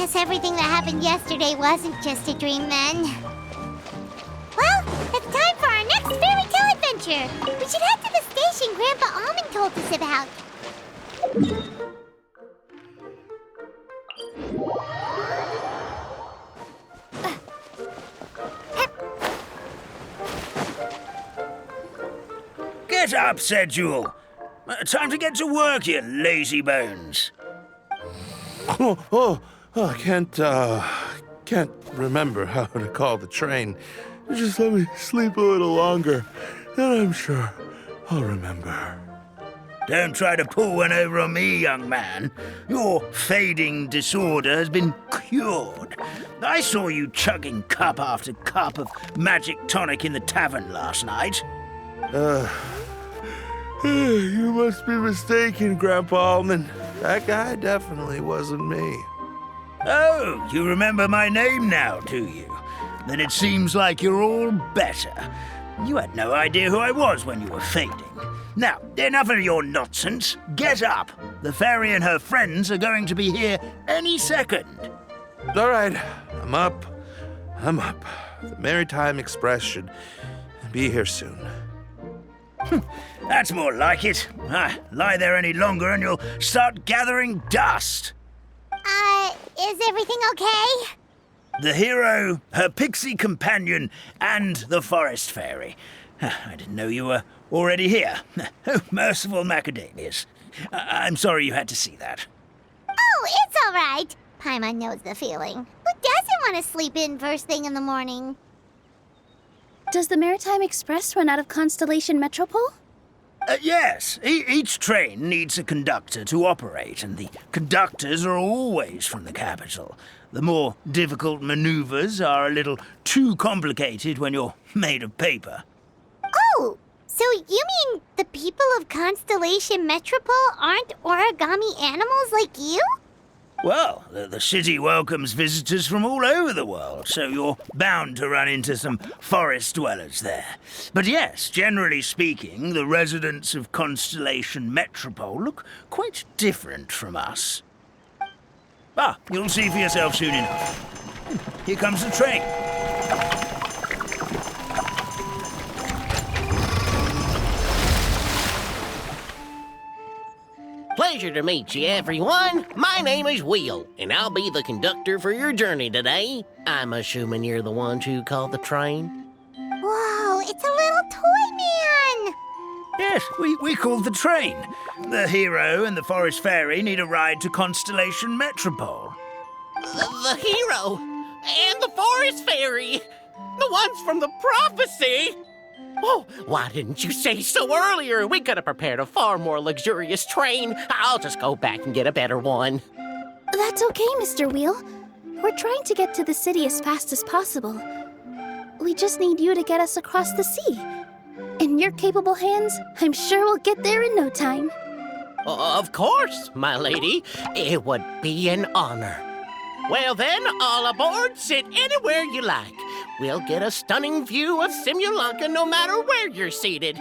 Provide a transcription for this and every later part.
Guess everything that happened yesterday wasn't just a dream then. Well, it's time for our next fairy tale adventure. We should head to the station Grandpa Almond told us about. Get up, said Jewel. Time to get to work, you lazy bones. I can't remember how to call the train. Just let me sleep a little longer, then I'm sure I'll remember. Don't try to pull one over on me, young man. Your fading disorder has been cured. I saw you chugging cup after cup of magic tonic in the tavern last night. You must be mistaken, Grandpa Almond. That guy definitely wasn't me. Oh, you remember my name now, do you? Then it seems like you're all better. You had no idea who I was when you were fading. Now, enough of your nonsense. Get up. The fairy and her friends are going to be here any second. All right, I'm up. The Maritime Express should be here soon. That's more like it. Lie there any longer and you'll start gathering dust. Is everything okay? The hero, her pixie companion, and the forest fairy. I didn't know you were already here. Oh, merciful macadamias. I'm sorry you had to see that. Oh, it's all right. Paimon knows the feeling. Who doesn't want to sleep in first thing in the morning? Does the Maritime Express run out of Constellation Metropole? Yes, each train needs a conductor to operate, and the conductors are always from the capital. The more difficult maneuvers are a little too complicated when you're made of paper. Oh, so you mean the people of Constellation Metropole aren't origami animals like you? Well, the city welcomes visitors from all over the world, so you're bound to run into some forest dwellers there. But yes, generally speaking, the residents of Constellation Metropole look quite different from us. You'll see for yourself soon enough. Here comes the train. Pleasure to meet you, everyone. My name is Will, and I'll be the conductor for your journey today. I'm assuming you're the ones who called the train. Whoa, it's a little toy man! Yes, we called the train. The hero and the forest fairy need a ride to Constellation Metropole. The hero and the forest fairy, the ones from the prophecy. Oh, why didn't you say so earlier? We could have prepared a far more luxurious train. I'll just go back and get a better one. That's okay, Mr. Wheel. We're trying to get to the city as fast as possible. We just need you to get us across the sea. In your capable hands, I'm sure we'll get there in no time. Of course, my lady. It would be an honor. Well then, all aboard, sit anywhere you like. We'll get a stunning view of Simulanka no matter where you're seated.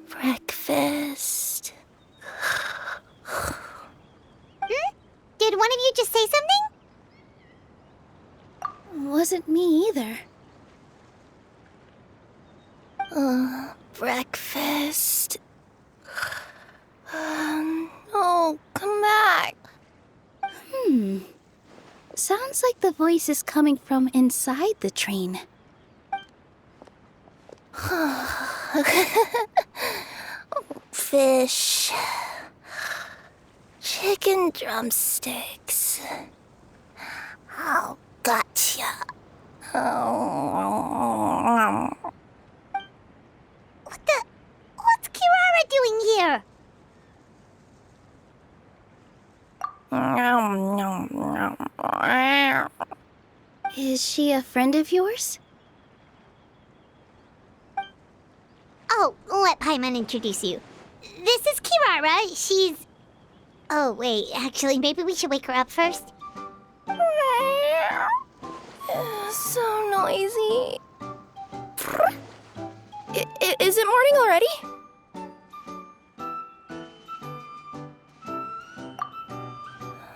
Breakfast. Did one of you just say something? Wasn't me either. Breakfast. Oh, come back. Sounds like the voice is coming from inside the train. Fish. Chicken drumsticks. Oh, gotcha. What's Kirara doing here? Is she a friend of yours? Oh, let Paimon introduce you. This is Kirara. She's... Oh, wait. Actually, maybe we should wake her up first. So noisy. Is it morning already?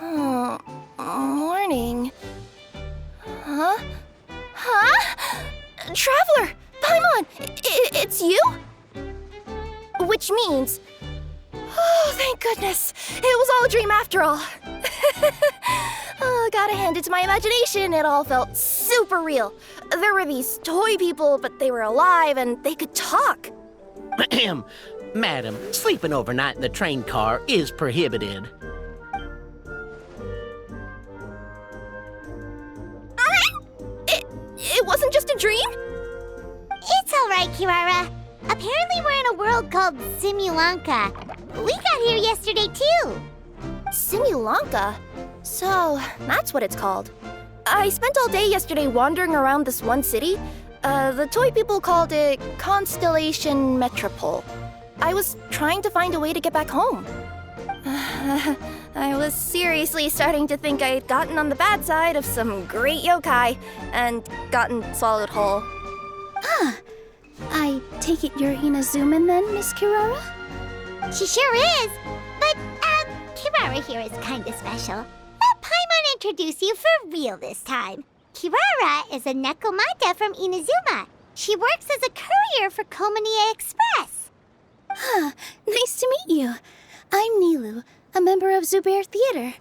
Oh, morning. Huh? Huh? Traveler! Paimon! It's you? Which means... Oh, thank goodness. It was all a dream after all. Oh, gotta hand it to my imagination. It all felt super real. There were these toy people, but they were alive and they could talk. Ahem. Madam, sleeping overnight in the train car is prohibited. It wasn't just a dream? It's all right, Kirara. Apparently we're in a world called Simulanka. We got here yesterday, too. Simulanka? So, that's what it's called. I spent all day yesterday wandering around this one city. The toy people called it Constellation Metropole. I was trying to find a way to get back home. I was seriously starting to think I'd gotten on the bad side of some great yokai and gotten swallowed whole. I take it you're Inazuman then, Miss Kirara? She sure is. But, Kirara here is kind of special. Let Paimon introduce you for real this time. Kirara is a Nekomata from Inazuma. She works as a courier for Komanie Express. Nice to meet you. I'm Nilu, a member of Zubair Theater.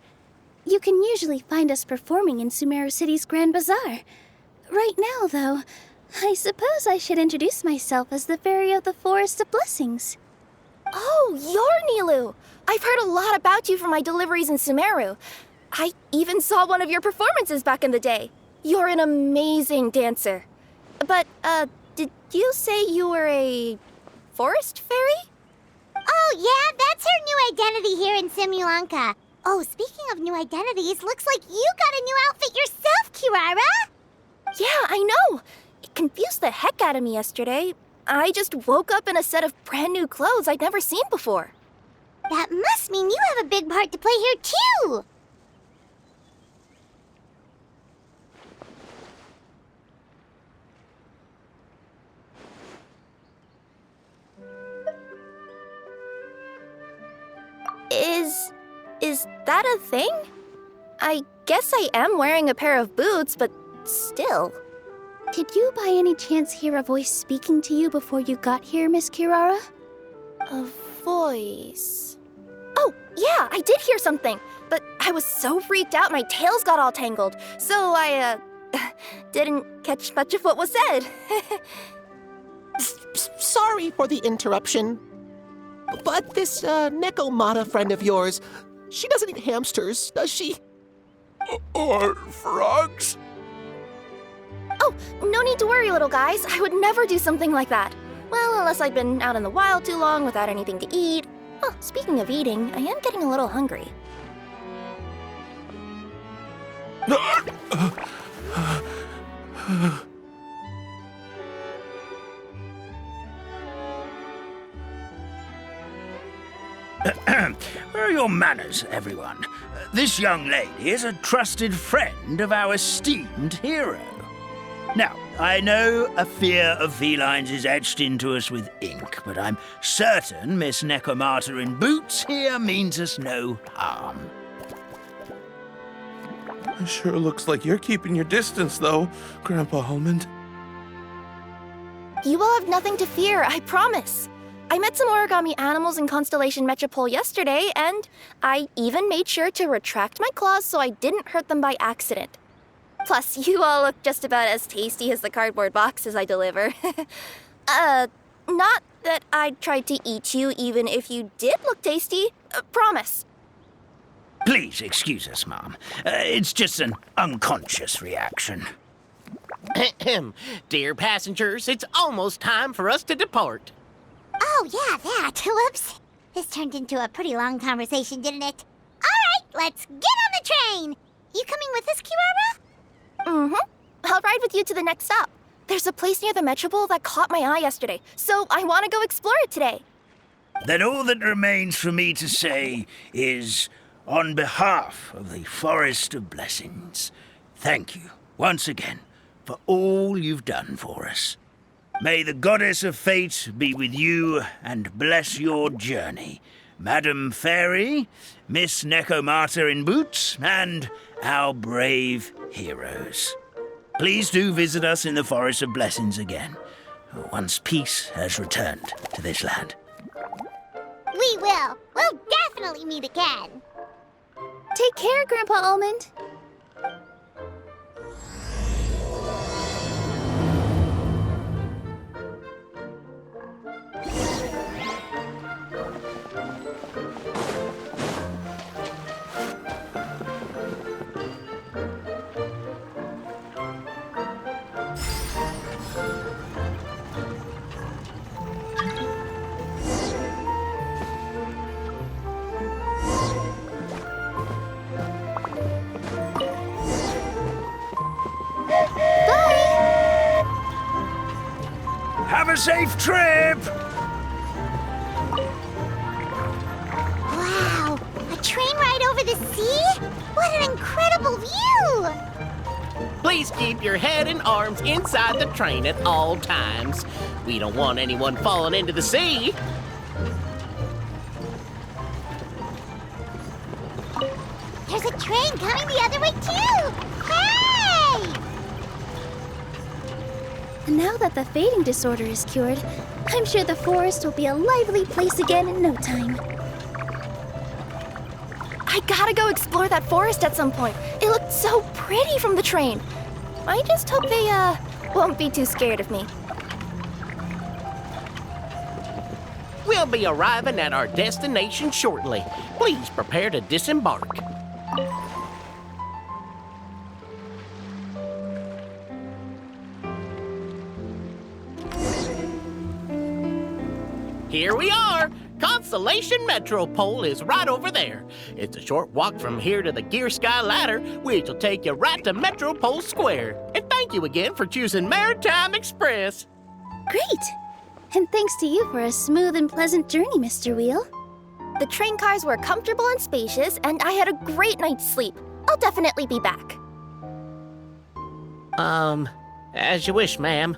You can usually find us performing in Sumeru City's Grand Bazaar. Right now, though, I suppose I should introduce myself as the Fairy of the Forest of Blessings. Oh, you're Nilu! I've heard a lot about you from my deliveries in Sumeru. I even saw one of your performances back in the day. You're an amazing dancer. But, did you say you were a forest fairy? Oh, yeah, that's her new identity here in Simulanka. Oh, speaking of new identities, looks like you got a new outfit yourself, Kirara. Yeah, I know. It confused the heck out of me yesterday. I just woke up in a set of brand new clothes I'd never seen before. That must mean you have a big part to play here, too. Is that a thing? I guess I am wearing a pair of boots, but still. Did you by any chance hear a voice speaking to you before you got here, Miss Kirara? A voice. Oh, yeah, I did hear something, but I was so freaked out my tails got all tangled, so I, didn't catch much of what was said. Sorry for the interruption. But this Nekomata friend of yours, she doesn't eat hamsters, does she? Or frogs? Oh, no need to worry, little guys. I would never do something like that. Well, unless I'd been out in the wild too long without anything to eat. Oh, speaking of eating, I am getting a little hungry. Where are your manners, everyone? This young lady is a trusted friend of our esteemed hero. Now, I know a fear of felines is etched into us with ink, but I'm certain Miss Nekomata in boots here means us no harm. It sure looks like you're keeping your distance, though, Grandpa Almond. You will have nothing to fear, I promise. I met some origami animals in Constellation Metropole yesterday, and I even made sure to retract my claws so I didn't hurt them by accident. Plus, you all look just about as tasty as the cardboard boxes I deliver. Not that I'd try to eat you even if you did look tasty. Promise. Please excuse us, Mom. It's just an unconscious reaction. Ahem. Dear passengers, it's almost time for us to depart. Oh, yeah, that. Whoops. This turned into a pretty long conversation, didn't it? All right, let's get on the train. You coming with us, Kirara? Mm-hmm. I'll ride with you to the next stop. There's a place near the Metropole that caught my eye yesterday, so I want to go explore it today. Then all that remains for me to say is, on behalf of the Forest of Blessings, thank you once again, for all you've done for us. May the goddess of fate be with you and bless your journey. Madam Fairy, Miss Necomata in boots, and our brave heroes. Please do visit us in the Forest of Blessings again, once peace has returned to this land. We will. We'll definitely meet again. Take care, Grandpa Almond. Have a safe trip! Wow, a train ride over the sea? What an incredible view! Please keep your head and arms inside the train at all times. We don't want anyone falling into the sea. There's a train coming the other way too! Hey! Now that the fading disorder is cured, I'm sure the forest will be a lively place again in no time. I gotta go explore that forest at some point. It looked so pretty from the train. I just hope they, won't be too scared of me. We'll be arriving at our destination shortly. Please prepare to disembark. Here we are! Constellation Metropole is right over there. It's a short walk from here to the Gear Sky Ladder, which will take you right to Metropole Square. And thank you again for choosing Maritime Express. Great! And thanks to you for a smooth and pleasant journey, Mr. Wheel. The train cars were comfortable and spacious, and I had a great night's sleep. I'll definitely be back. As you wish, ma'am.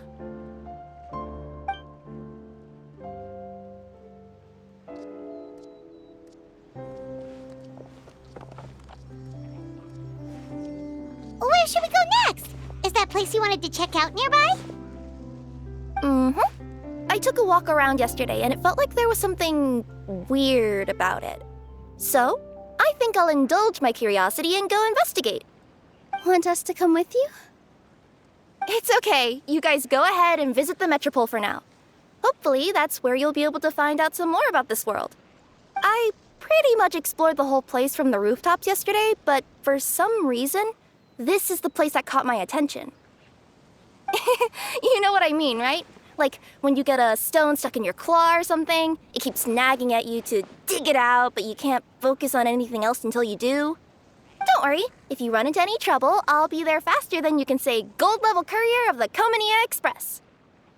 Where should we go next? Is that place you wanted to check out nearby? Mm-hmm. I took a walk around yesterday, and it felt like there was something weird about it. So, I think I'll indulge my curiosity and go investigate. Want us to come with you? It's okay. You guys go ahead and visit the Metropole for now. Hopefully, that's where you'll be able to find out some more about this world. I pretty much explored the whole place from the rooftops yesterday, but for some reason, this is the place that caught my attention. You know what I mean, right? Like when you get a stone stuck in your claw or something, it keeps nagging at you to dig it out, but you can't focus on anything else until you do. Don't worry, if you run into any trouble, I'll be there faster than you can say gold-level courier of the Comania Express.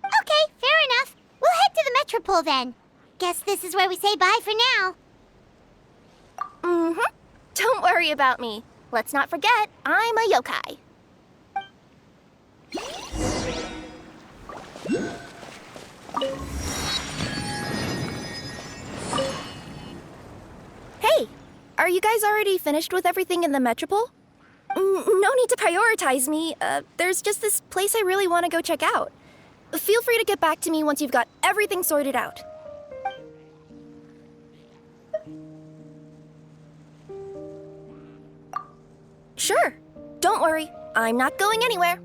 Okay, fair enough. We'll head to the Metropole then. Guess this is where we say bye for now. Mm-hmm. Don't worry about me. Let's not forget, I'm a yokai. Hey, are you guys already finished with everything in the Metropole? No need to prioritize me. There's just this place I really want to go check out. Feel free to get back to me once you've got everything sorted out. Sure. Don't worry. I'm not going anywhere.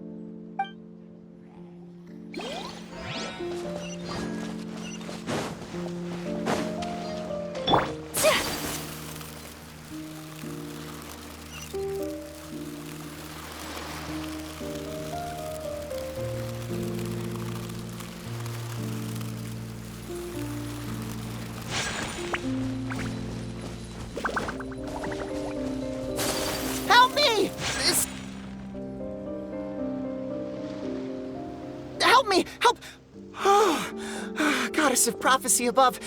Help me! Help me! Help! Oh, goddess of prophecy above,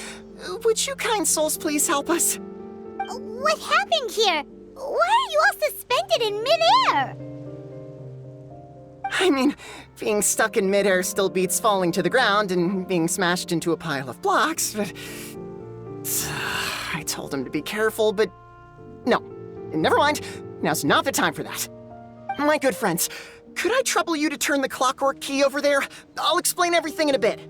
would you kind souls please help us? What happened here? Why are you all suspended in midair? I mean, being stuck in midair still beats falling to the ground and being smashed into a pile of blocks, but... I told him to be careful, but... No, never mind. Now's not the time for that. My good friends, could I trouble you to turn the clockwork key over there? I'll explain everything in a bit.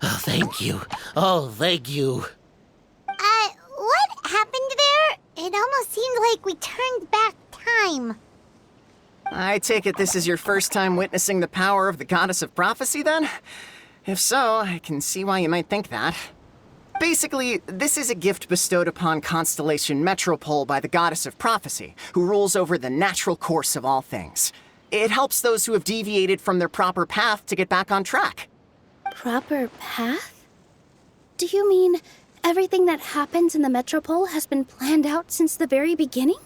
Oh, thank you. Oh, thank you. What happened there? It almost seemed like we turned back time. I take it this is your first time witnessing the power of the Goddess of Prophecy, then? If so, I can see why you might think that. Basically, this is a gift bestowed upon Constellation Metropole by the Goddess of Prophecy, who rules over the natural course of all things. It helps those who have deviated from their proper path to get back on track. Proper path? Do you mean everything that happens in the Metropole has been planned out since the very beginning?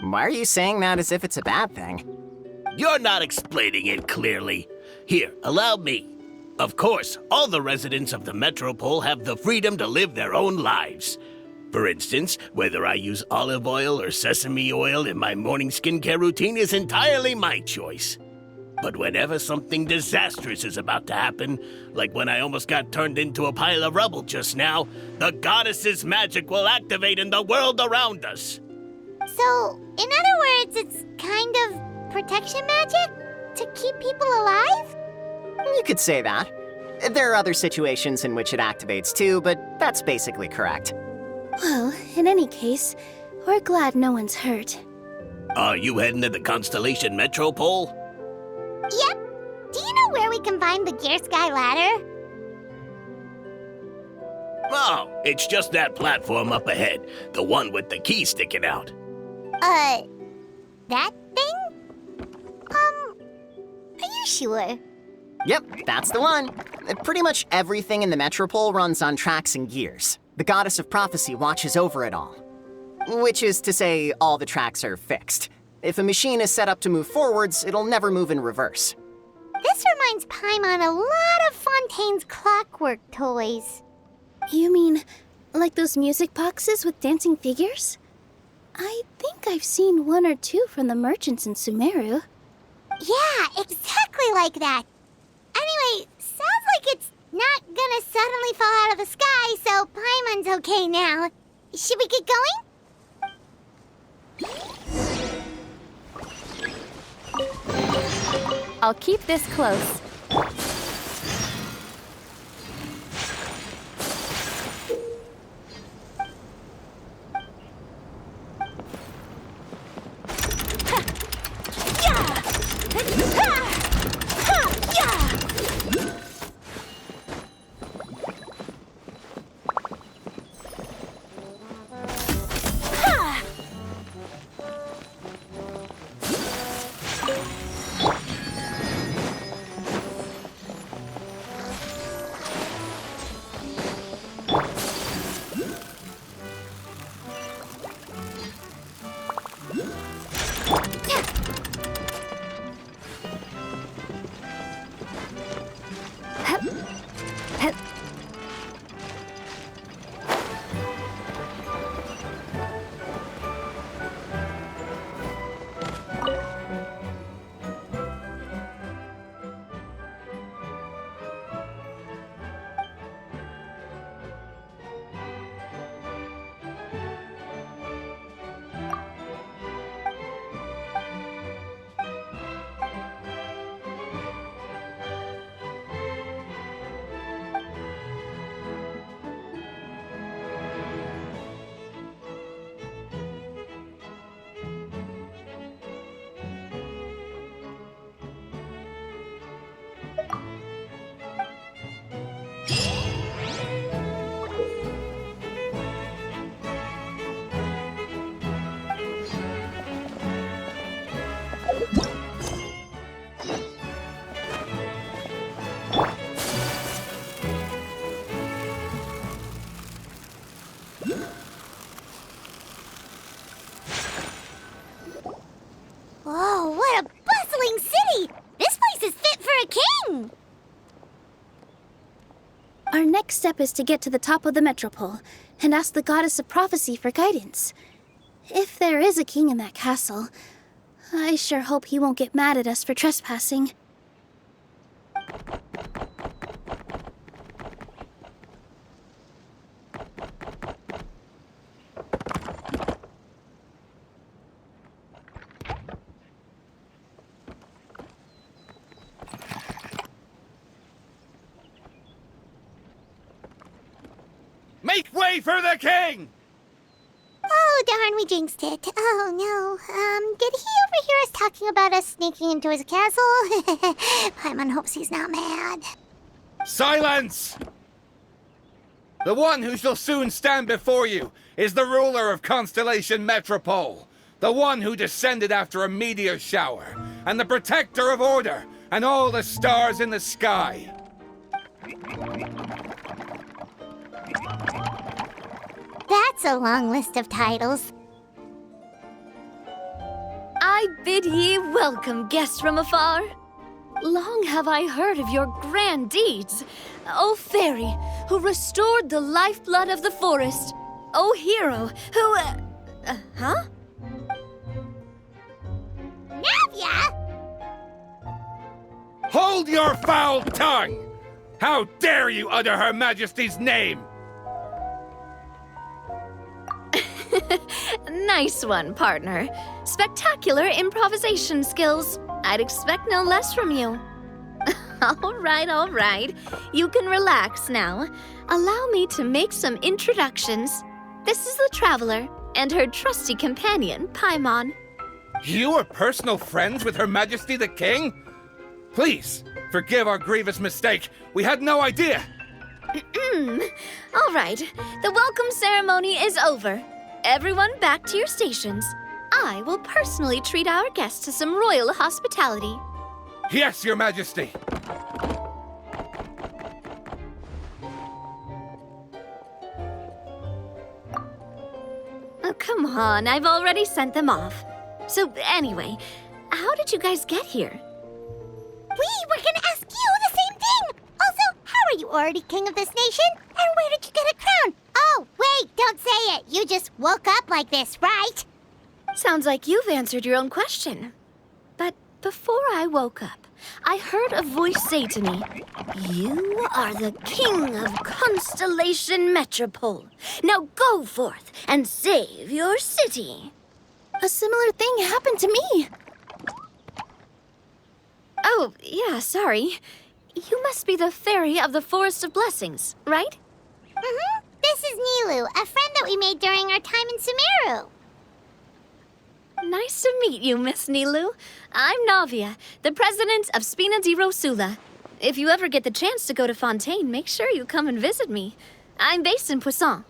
Why are you saying that as if it's a bad thing? You're not explaining it clearly. Here, allow me. Of course, all the residents of the Metropole have the freedom to live their own lives. For instance, whether I use olive oil or sesame oil in my morning skincare routine is entirely my choice. But whenever something disastrous is about to happen, like when I almost got turned into a pile of rubble just now, the goddess's magic will activate in the world around us. So, in other words, it's kind of protection magic? To keep people alive? You could say that. There are other situations in which it activates too, but that's basically correct. Well, in any case, we're glad no one's hurt. Are you heading to the Constellation Metropole? Yep. Do you know where we can find the Gear Sky Ladder? Oh, it's just that platform up ahead, the one with the key sticking out. That thing? Are you sure? Yep, that's the one. Pretty much everything in the Metropole runs on tracks and gears. The Goddess of Prophecy watches over it all. Which is to say, all the tracks are fixed. If a machine is set up to move forwards, it'll never move in reverse. This reminds Paimon a lot of Fontaine's clockwork toys. You mean, like those music boxes with dancing figures? I think I've seen one or two from the merchants in Sumeru. Yeah, exactly like that. Anyway, sounds like it's not gonna suddenly fall out of the sky, so Paimon's okay now. Should we get going? I'll keep this close. next step is to get to the top of the metropole and ask the goddess of prophecy for guidance. If there is a king in that castle, I sure hope he won't get mad at us for trespassing. Make way for the king! Oh, darn, we jinxed it. Oh, no. Did he overhear us talking about us sneaking into his castle? Paimon hopes he's not mad. Silence! The one who shall soon stand before you is the ruler of Constellation Metropole, the one who descended after a meteor shower, and the protector of order and all the stars in the sky. That's a long list of titles. I bid ye welcome, guests from afar. Long have I heard of your grand deeds, O fairy, who restored the lifeblood of the forest, O hero, who... huh? Navia! Hold your foul tongue! How dare you utter Her Majesty's name? Nice one, partner. Spectacular improvisation skills. I'd expect no less from you. All right. You can relax now. Allow me to make some introductions. This is the Traveler and her trusty companion, Paimon. You are personal friends with Her Majesty the King? Please, forgive our grievous mistake. We had no idea. All right, the welcome ceremony is over. Everyone back to your stations. I will personally treat our guests to some royal hospitality. Yes, Your Majesty. Oh, come on, I've already sent them off. So anyway, how did you guys get here? We were gonna ask you the same thing! Also, how are you already king of this nation? And where did you get a crown? Oh, wait, don't say it. You just woke up like this, right? Sounds like you've answered your own question. But before I woke up, I heard a voice say to me, "You are the king of Constellation Metropole. Now go forth and save your city." A similar thing happened to me. Oh, yeah, sorry. You must be the fairy of the Forest of Blessings, right? Mm-hmm. This is Nilu, a friend that we made during our time in Sumeru. Nice to meet you, Miss Nilu. I'm Navia, the president of Spina di Rosula. If you ever get the chance to go to Fontaine, make sure you come and visit me. I'm based in Poisson.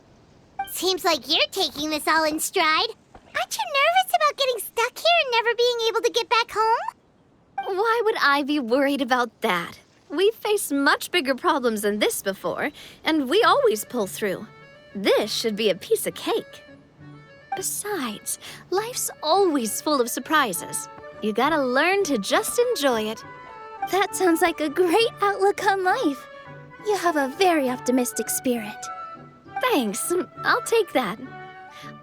Seems like you're taking this all in stride. Aren't you nervous about getting stuck here and never being able to get back home? Why would I be worried about that? We've faced much bigger problems than this before, and we always pull through. This should be a piece of cake. Besides, life's always full of surprises. You gotta learn to just enjoy it. That sounds like a great outlook on life. You have a very optimistic spirit. Thanks, I'll take that.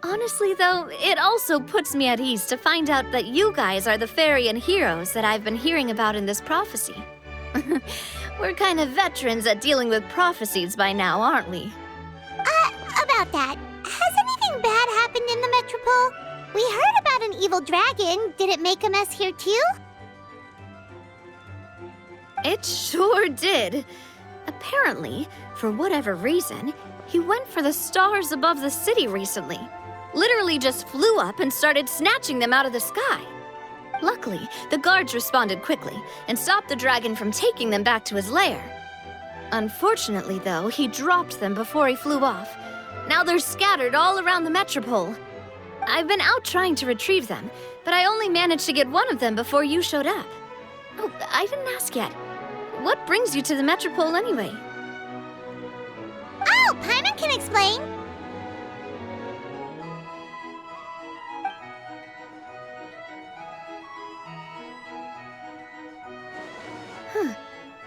Honestly, though, it also puts me at ease to find out that you guys are the fairy and heroes that I've been hearing about in this prophecy. We're kind of veterans at dealing with prophecies by now, aren't we? About that, has anything bad happened in the Metropole? We heard about an evil dragon. Did it make a mess here too? It sure did. Apparently, for whatever reason, he went for the stars above the city recently. Literally just flew up and started snatching them out of the sky. Luckily, the guards responded quickly and stopped the dragon from taking them back to his lair. Unfortunately, though, he dropped them before he flew off. Now they're scattered all around the Metropole. I've been out trying to retrieve them, but I only managed to get one of them before you showed up. Oh, I didn't ask yet. What brings you to the Metropole anyway? Oh, Paimon can explain.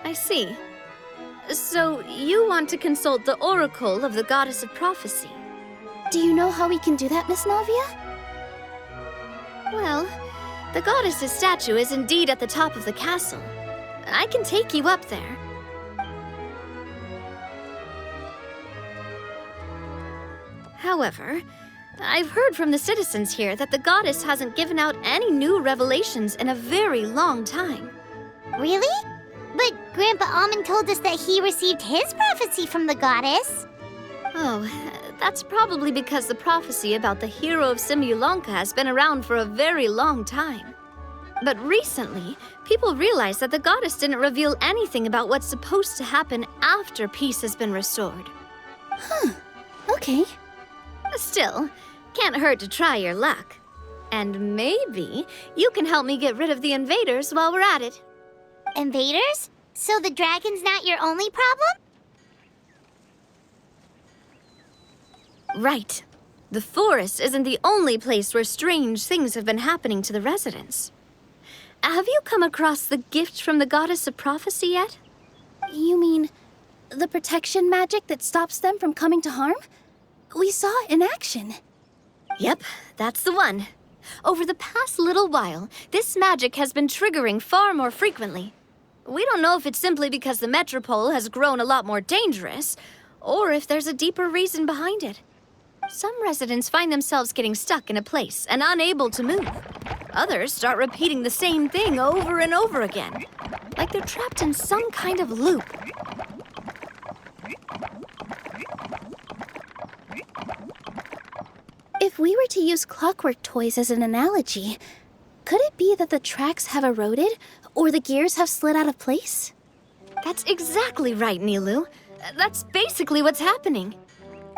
I see. So you want to consult the oracle of the goddess of prophecy? Do you know how we can do that, Miss Navia? Well, the goddess's statue is indeed at the top of the castle. I can take you up there. However, I've heard from the citizens here that the goddess hasn't given out any new revelations in a very long time. Really? But Grandpa Almond told us that he received his prophecy from the goddess. Oh, that's probably because the prophecy about the hero of Simulanka has been around for a very long time. But recently, people realized that the goddess didn't reveal anything about what's supposed to happen after peace has been restored. Okay. Still, can't hurt to try your luck. And maybe you can help me get rid of the invaders while we're at it. Invaders? So the dragon's not your only problem? Right. The forest isn't the only place where strange things have been happening to the residents. Have you come across the gift from the goddess of prophecy yet? You mean the protection magic that stops them from coming to harm? We saw it in action. Yep, that's the one. Over the past little while, this magic has been triggering far more frequently. We don't know if it's simply because the metropole has grown a lot more dangerous, or if there's a deeper reason behind it. Some residents find themselves getting stuck in a place and unable to move. Others start repeating the same thing over and over again, like they're trapped in some kind of loop. If we were to use clockwork toys as an analogy, could it be that the tracks have eroded or the gears have slid out of place? That's exactly right, Nilu. That's basically what's happening.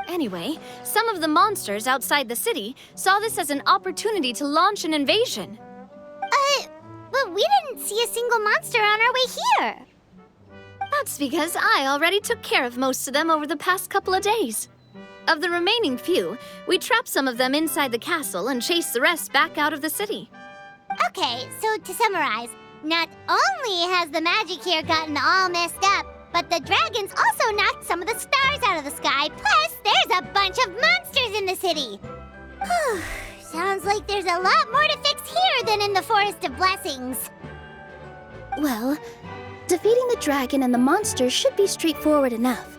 Anyway, some of the monsters outside the city saw this as an opportunity to launch an invasion. But we didn't see a single monster on our way here. That's because I already took care of most of them over the past couple of days. Of the remaining few, we trapped some of them inside the castle and chased the rest back out of the city. Okay, so to summarize, not only has the magic here gotten all messed up, but the dragons also knocked some of the stars out of the sky, plus there's a bunch of monsters in the city. Sounds like there's a lot more to fix here than in the Forest of Blessings. Well, defeating the dragon and the monsters should be straightforward enough.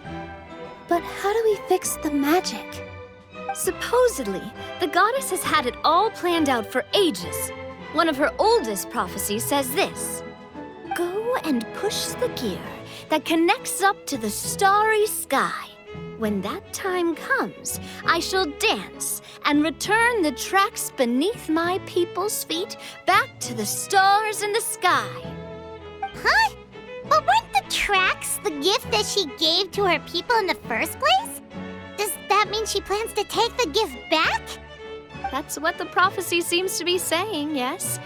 But how do we fix the magic? Supposedly, the goddess has had it all planned out for ages. One of her oldest prophecies says this: "Go and push the gear that connects up to the starry sky. When that time comes, I shall dance and return the tracks beneath my people's feet back to the stars in the sky." Huh? But weren't the tracks the gift that she gave to her people in the first place? Does that mean she plans to take the gift back? That's what the prophecy seems to be saying, yes.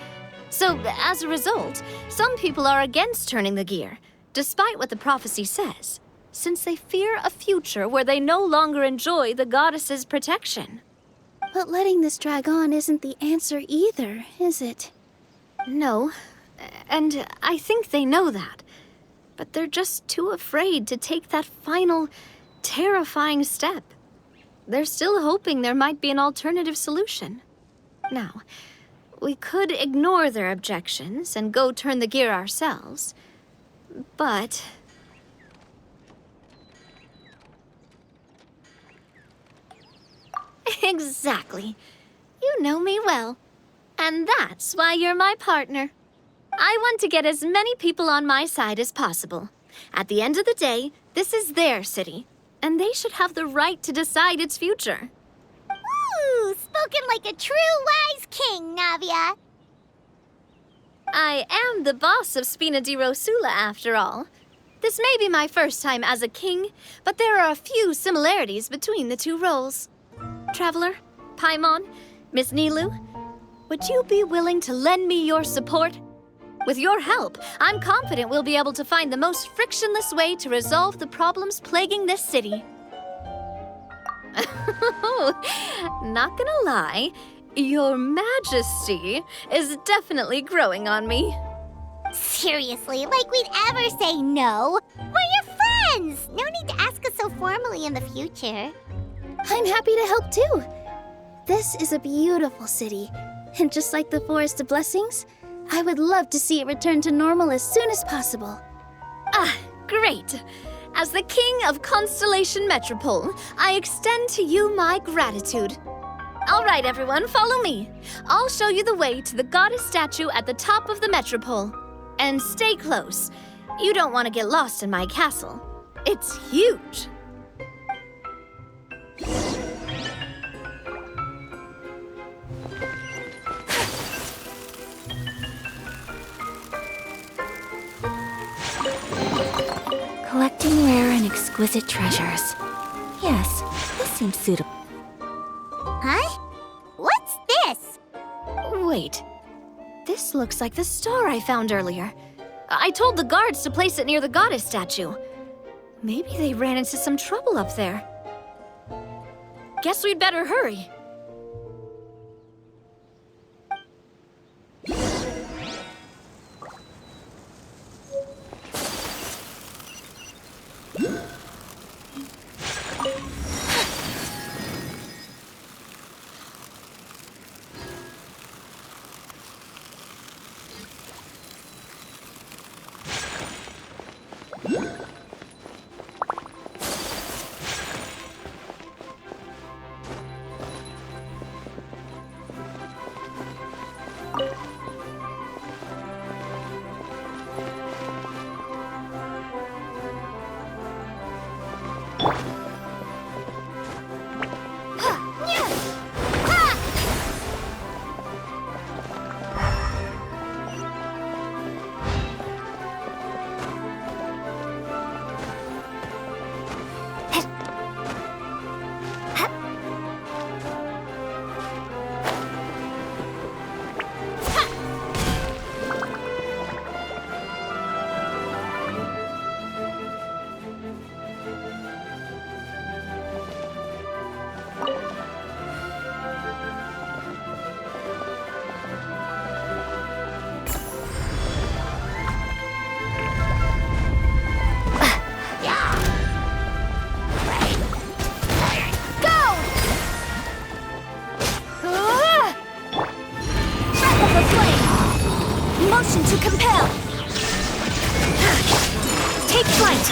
So, as a result, some people are against turning the gear, despite what the prophecy says, since they fear a future where they no longer enjoy the goddess's protection. But letting this drag on isn't the answer either, is it? No, and I think they know that. But they're just too afraid to take that final, terrifying step. They're still hoping there might be an alternative solution. Now, we could ignore their objections and go turn the gear ourselves, but... Exactly. You know me well. And that's why you're my partner. I want to get as many people on my side as possible. At the end of the day, this is their city, and they should have the right to decide its future. Ooh, spoken like a true wise king, Navia. I am the boss of Spina di Rosula, after all. This may be my first time as a king, but there are a few similarities between the two roles. Traveler, Paimon, Miss Nilu, would you be willing to lend me your support? With your help, I'm confident we'll be able to find the most frictionless way to resolve the problems plaguing this city. Not gonna lie, Your Majesty is definitely growing on me. Seriously, like we'd ever say no. We're your friends. No need to ask us so formally in the future. I'm happy to help too. This is a beautiful city, and just like the Forest of Blessings, I would love to see it return to normal as soon as possible. Ah, great. As the King of Constellation Metropole, I extend to you my gratitude. All right, everyone, follow me. I'll show you the way to the goddess statue at the top of the metropole. And stay close. You don't want to get lost in my castle. It's huge. Collecting rare and exquisite treasures. Yes, this seems suitable. Huh? What's this? Wait. This looks like the star I found earlier. I told the guards to place it near the goddess statue. Maybe they ran into some trouble up there. Guess we'd better hurry. Motion to compel. Take flight.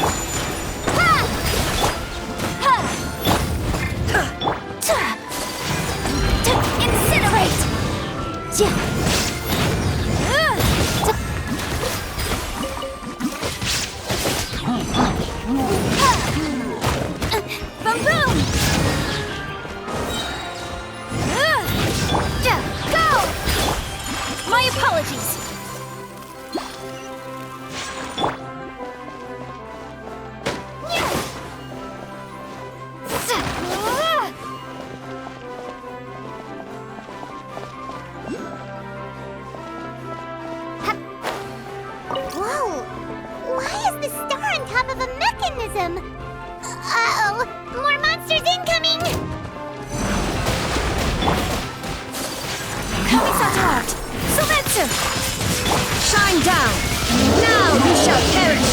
Incinerate. Boom boom. Go. My apologies. Whoa! Why is the star on top of a mechanism? Uh-oh! More monsters incoming! Kami-Satoart! Sumetsu! Shine down! Now you shall perish!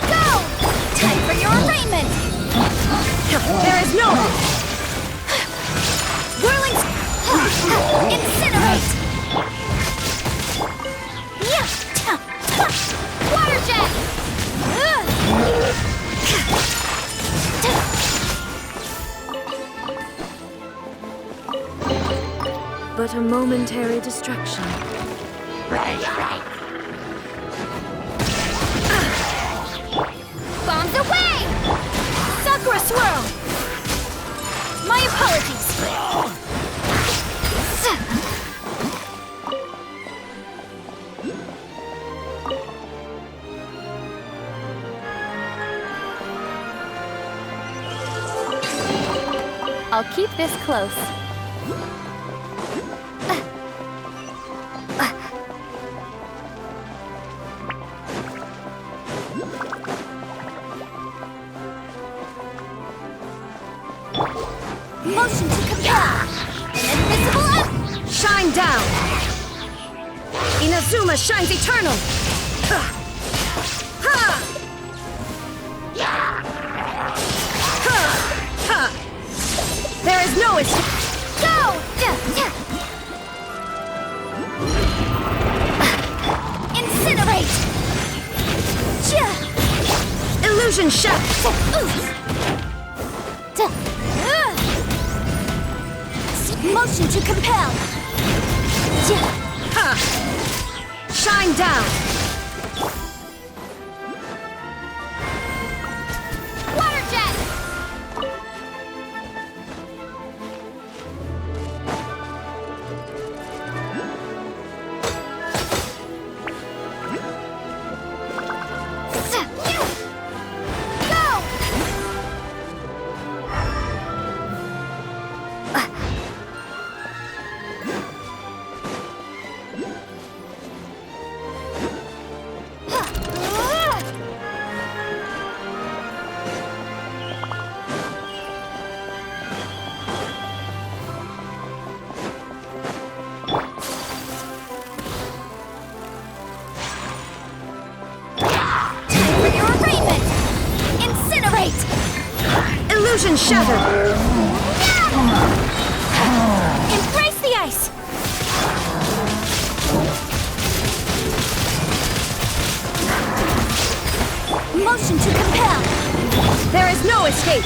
Go! Time for your arraignment! There is no... Whirling... Incinerate! Water jet! But a momentary distraction. Bombs away! Sakura swirl! My apologies! I'll keep this close. Motion to compel! Invisible up! Shine down! Inazuma shines eternal! Illusion shatter! Motion to compel! Shine down! Water jet! Illusion shattered! Embrace the ice! Motion to compel! There is no escape!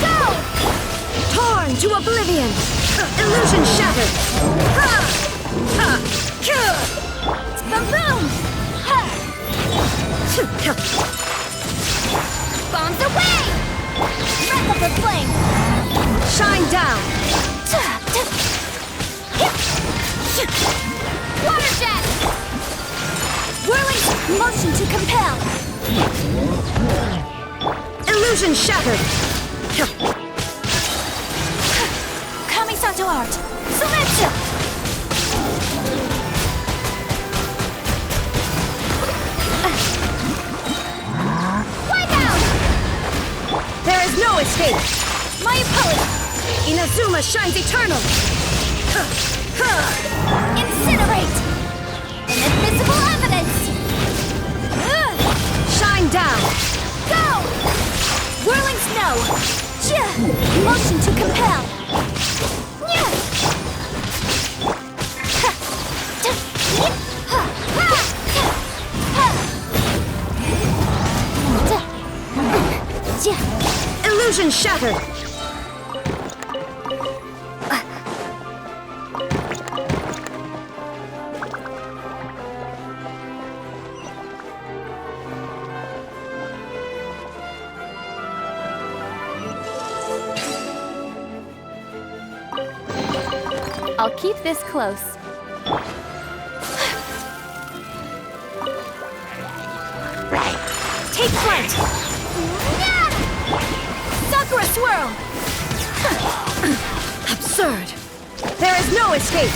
Go! Torn to oblivion! Illusion shattered! Boom! Bombs away! Breath of the flame! Shine down! Water jet! Whirling motion to compel! Illusion shattered! Kamisato art! Sumetsu! There is no escape! My opponent! Inazuma shines eternal! Incinerate! Inadmissible evidence! Shine down! Go! Whirling snow! Motion to compel! Illusion shattered! I'll keep this close. Take flight! Sakura swirl! Absurd! There is no escape!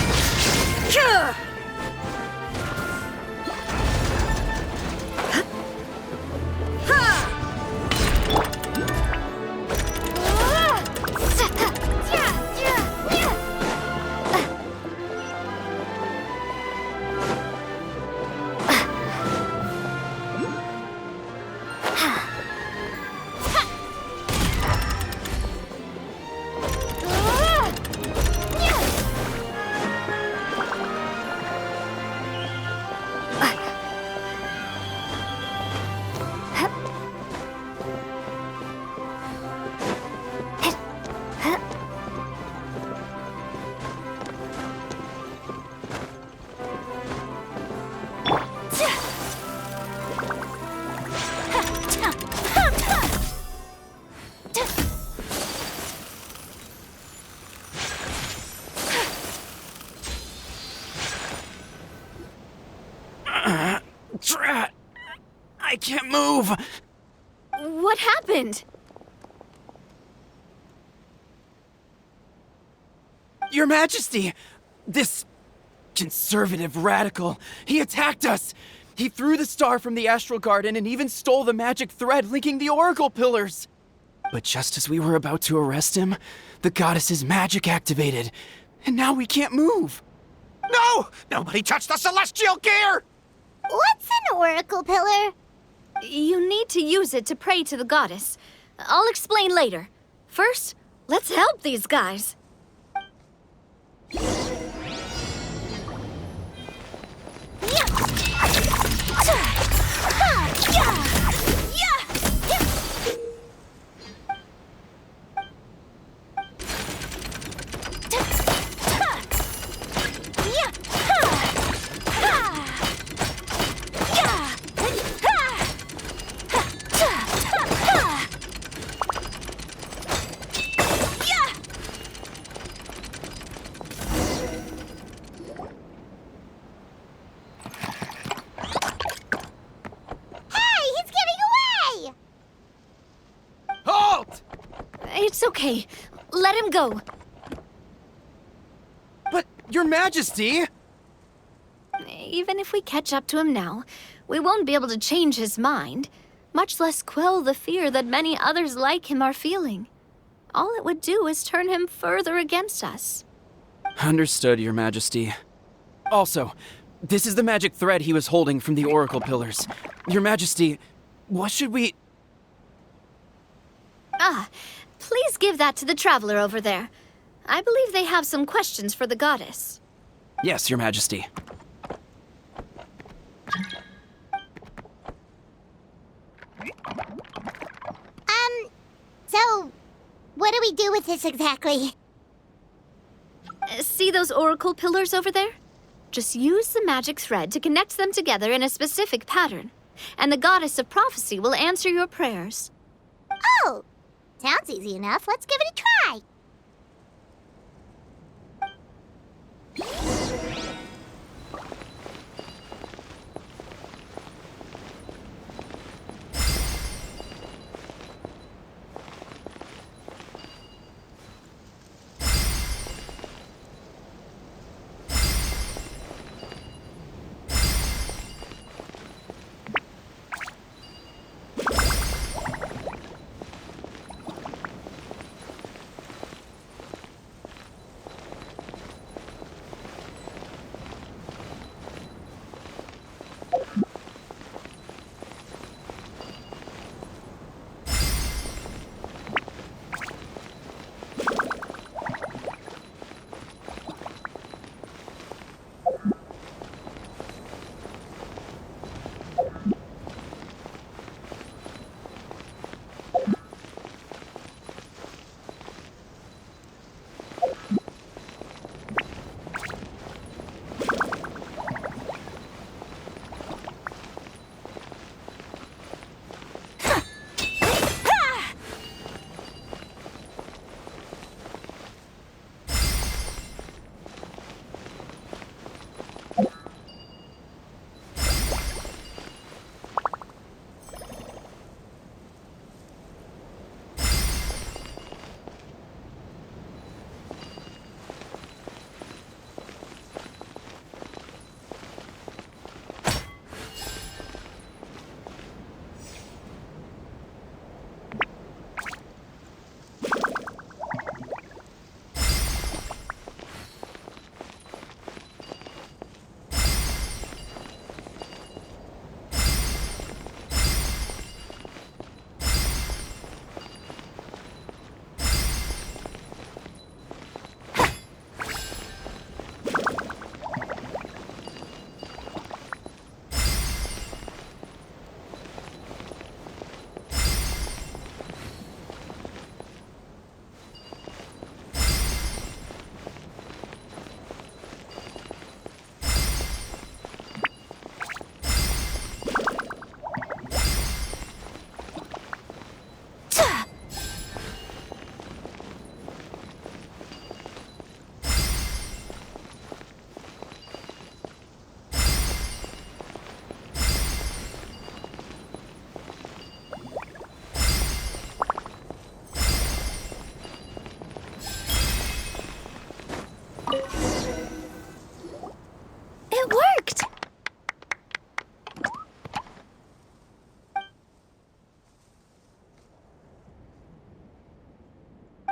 Drat! I can't move! What happened? Your Majesty! This conservative radical, he attacked us! He threw the star from the Astral Garden and even stole the magic thread linking the Oracle Pillars! But just as we were about to arrest him, the goddess's magic activated, and now we can't move! No! Nobody touched the celestial gear! What's an oracle pillar? You need to use it to pray to the goddess. I'll explain later. First, let's help these guys. Okay, let him go. But, Your Majesty! Even if we catch up to him now, we won't be able to change his mind, much less quell the fear that many others like him are feeling. All it would do is turn him further against us. Understood, Your Majesty. Also, this is the magic thread he was holding from the Oracle Pillars. Your Majesty, what should we... Please give that to the traveler over there. I believe they have some questions for the goddess. Yes, Your Majesty. So, what do we do with this exactly? See those oracle pillars over there? Just use the magic thread to connect them together in a specific pattern, and the goddess of prophecy will answer your prayers. Oh, sounds easy enough. Let's give it a try.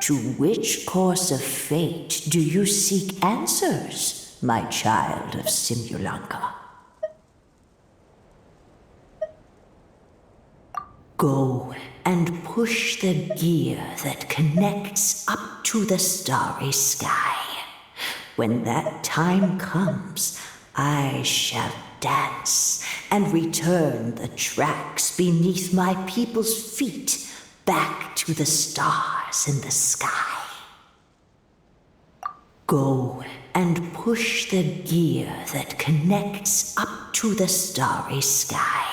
To which course of fate do you seek answers, my child of Simulanka? Go and push the gear that connects up to the starry sky. When that time comes, I shall dance and return the tracks beneath my people's feet back to the stars in the sky. Go and push the gear that connects up to the starry sky.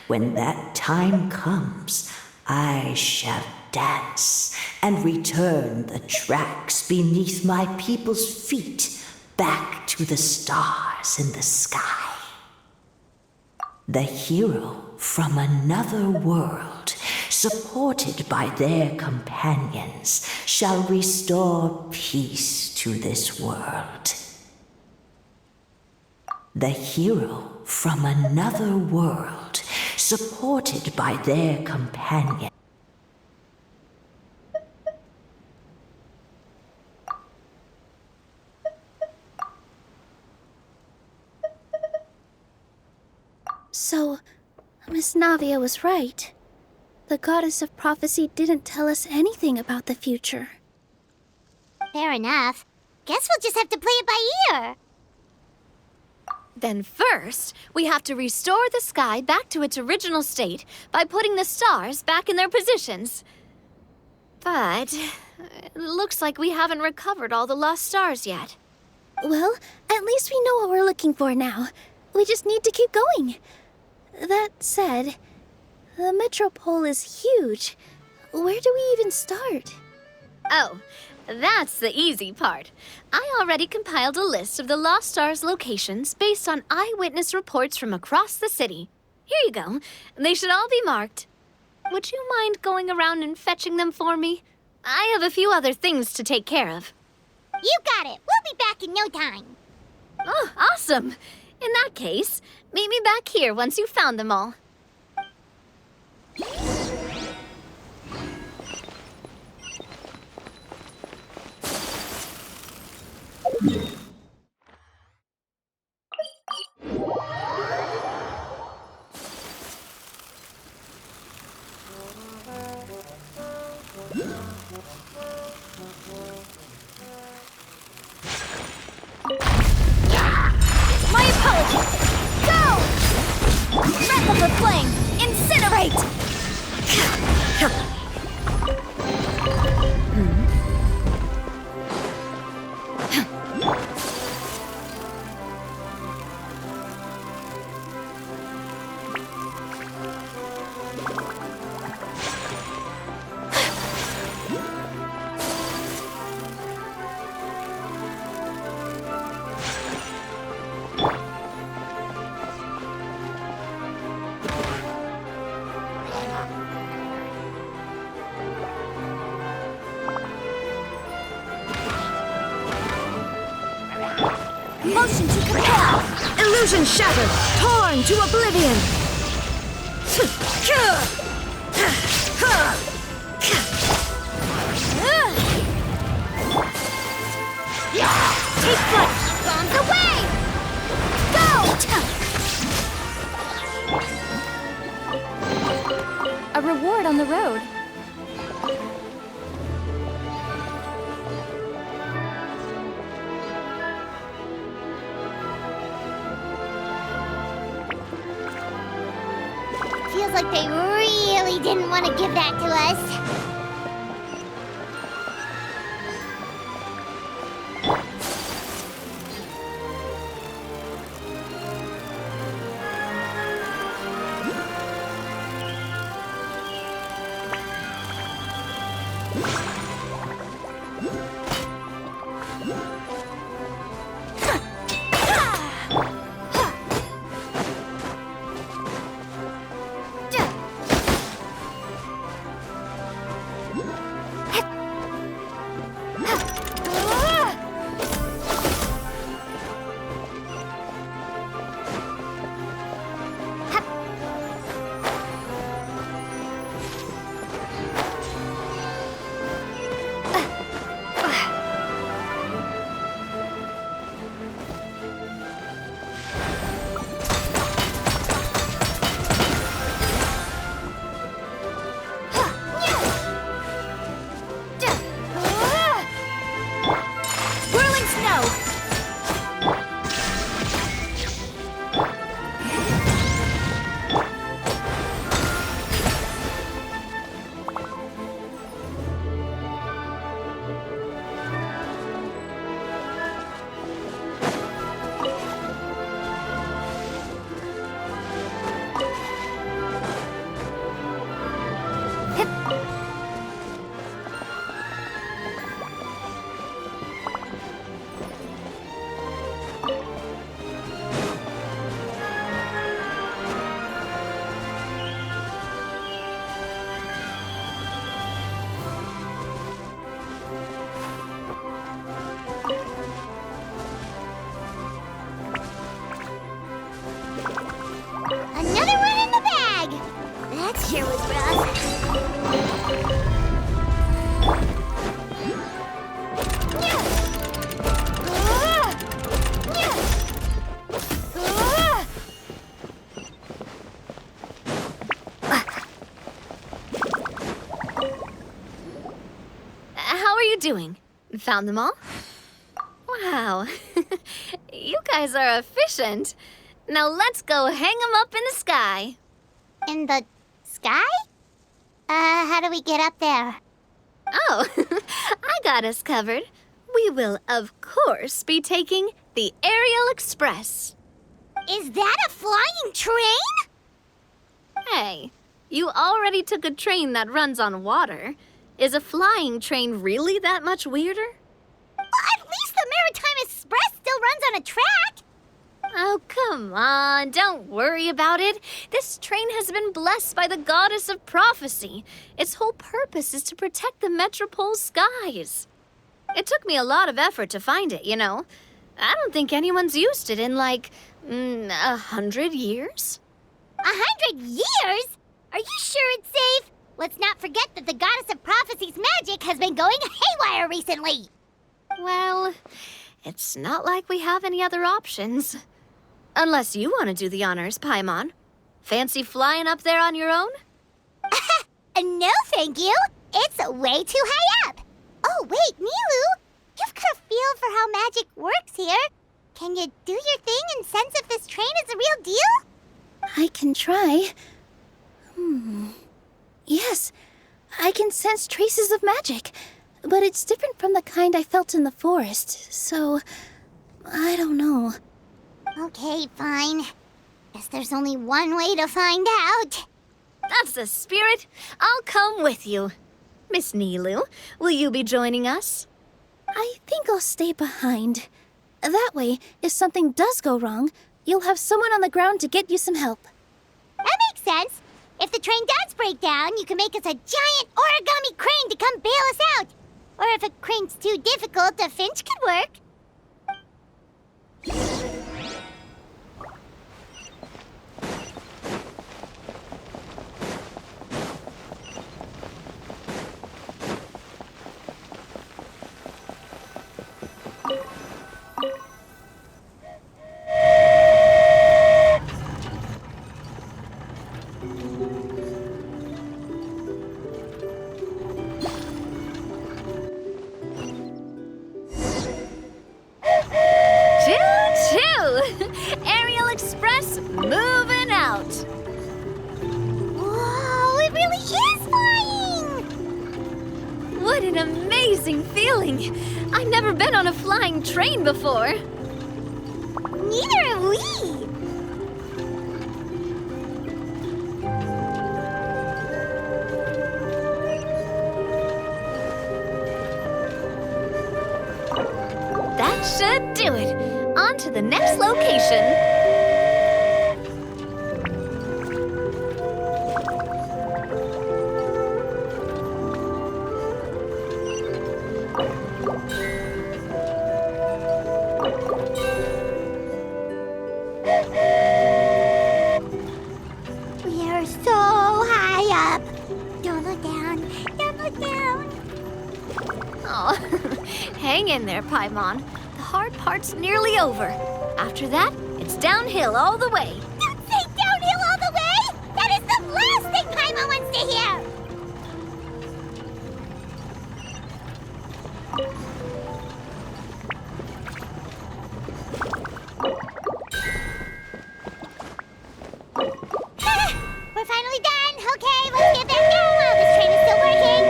When that time comes, I shall dance and return the tracks beneath my people's feet back to the stars in the sky. The hero from another world supported by their companions, shall restore peace to this world. The hero from another world, supported by their companion. So, Miss Navia was right. The goddess of prophecy didn't tell us anything about the future. Fair enough. Guess we'll just have to play it by ear. Then first, we have to restore the sky back to its original state by putting the stars back in their positions. But it looks like we haven't recovered all the lost stars yet. Well, at least we know what we're looking for now. We just need to keep going. That said, the metropole is huge. Where do we even start? Oh, that's the easy part. I already compiled a list of the Lost Stars locations based on eyewitness reports from across the city. Here you go. They should all be marked. Would you mind going around and fetching them for me? I have a few other things to take care of. You got it. We'll be back in no time. Oh, awesome. In that case, meet me back here once you've found them all. My apologies! Go! Wrap up the flame! Incinerate! Motion to compel! Illusion shattered! Torn to oblivion! Take flight! Bombs away! Go! A reward on the road. Feels like they really didn't want to give that to us. sure was rough. How are you doing? Found them all? Wow. You guys are efficient. Now let's go hang them up in the sky. In the sky? How do we get up there? Oh, I got us covered. We will, of course, be taking the Aerial Express. Is that a flying train? Hey, you already took a train that runs on water. Is a flying train really that much weirder? Well, at least the Maritime Express still runs on a track. Oh, come on, don't worry about it. This train has been blessed by the goddess of prophecy. Its whole purpose is to protect the Metropole's skies. It took me a lot of effort to find it, you know. I don't think anyone's used it in, like, 100 years? 100 years? Are you sure it's safe? Let's not forget that the goddess of prophecy's magic has been going haywire recently. Well, it's not like we have any other options. Unless you want to do the honors, Paimon. Fancy flying up there on your own? No, thank you. It's way too high up. Oh, wait, Nilu. You've got a feel for how magic works here. Can you do your thing and sense if this train is a real deal? I can try. Yes, I can sense traces of magic, but it's different from the kind I felt in the forest, so I don't know. Okay, fine. Guess there's only one way to find out. That's the spirit. I'll come with you. Miss Nilu, will you be joining us? I think I'll stay behind. That way, if something does go wrong, you'll have someone on the ground to get you some help. That makes sense. If the train does break down, you can make us a giant origami crane to come bail us out. Or if a crane's too difficult, a finch could work. Aerial Express moving out. Whoa, it really is flying! What an amazing feeling. I've never been on a flying train before. Neither have we. That should do it. On to the next location. We are so high up. Don't look down. Don't look down. Oh, hang in there, Paimon. The hard part's nearly over. After that, it's downhill all the way. Don't say downhill all the way! That is the last thing Paimon wants to hear! We're finally done! Okay, let's get back down while this train is still working!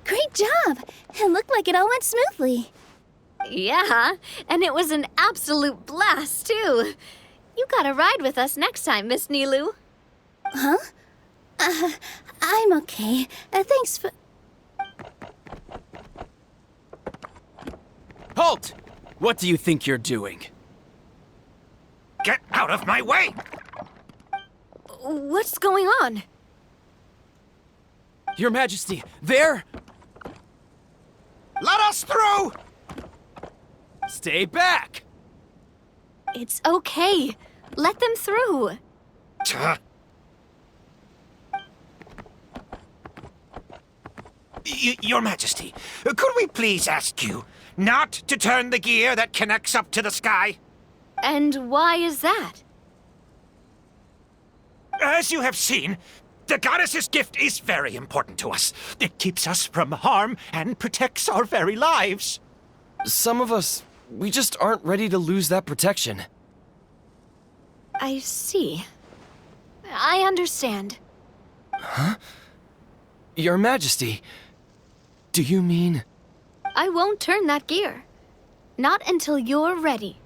Great job! It looked like it all went smoothly. Yeah, and it was an absolute blast, too. You gotta ride with us next time, Miss Nilu. Huh? I'm okay. Thanks for... Halt! What do you think you're doing? Get out of my way! What's going on? Your Majesty, there! Let us through! Stay back! It's okay. Let them through. Your Majesty, could we please ask you not to turn the gear that connects up to the sky? And why is that? As you have seen, the goddess's gift is very important to us. It keeps us from harm and protects our very lives. Some of us, we just aren't ready to lose that protection. I see. I understand. Your Majesty, do you mean... I won't turn that gear. Not until you're ready.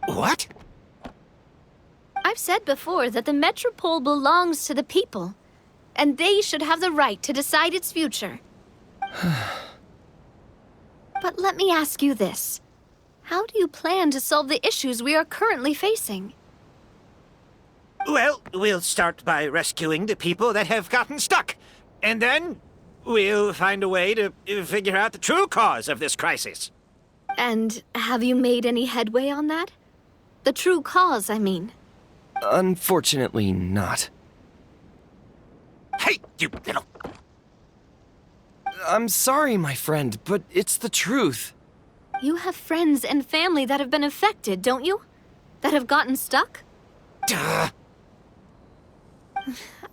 What? I've said before that the Metropole belongs to the people, and they should have the right to decide its future. But let me ask you this. How do you plan to solve the issues we are currently facing? Well, we'll start by rescuing the people that have gotten stuck. And then we'll find a way to figure out the true cause of this crisis. And have you made any headway on that? The true cause, I mean. Unfortunately not. Hey, you little... I'm sorry, my friend, but it's the truth. You have friends and family that have been affected, don't you? That have gotten stuck? Duh.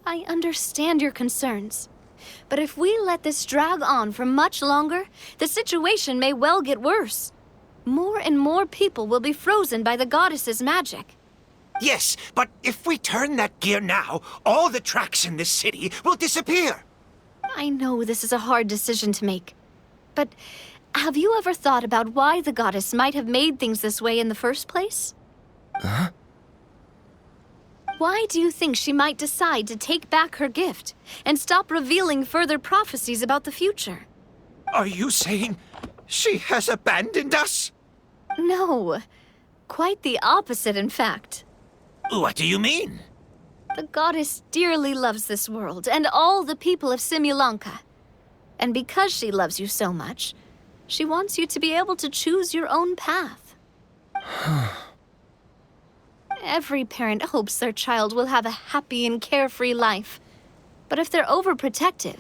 I understand your concerns. But if we let this drag on for much longer, the situation may well get worse. More and more people will be frozen by the goddess's magic. Yes, but if we turn that gear now, all the tracks in this city will disappear. I know this is a hard decision to make. But have you ever thought about why the goddess might have made things this way in the first place? Huh? Why do you think she might decide to take back her gift and stop revealing further prophecies about the future? Are you saying she has abandoned us? No. Quite the opposite, in fact. What do you mean? The goddess dearly loves this world and all the people of Simulanka. And because she loves you so much, she wants you to be able to choose your own path. Every parent hopes their child will have a happy and carefree life. But if they're overprotective,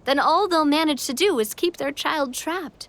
then all they'll manage to do is keep their child trapped.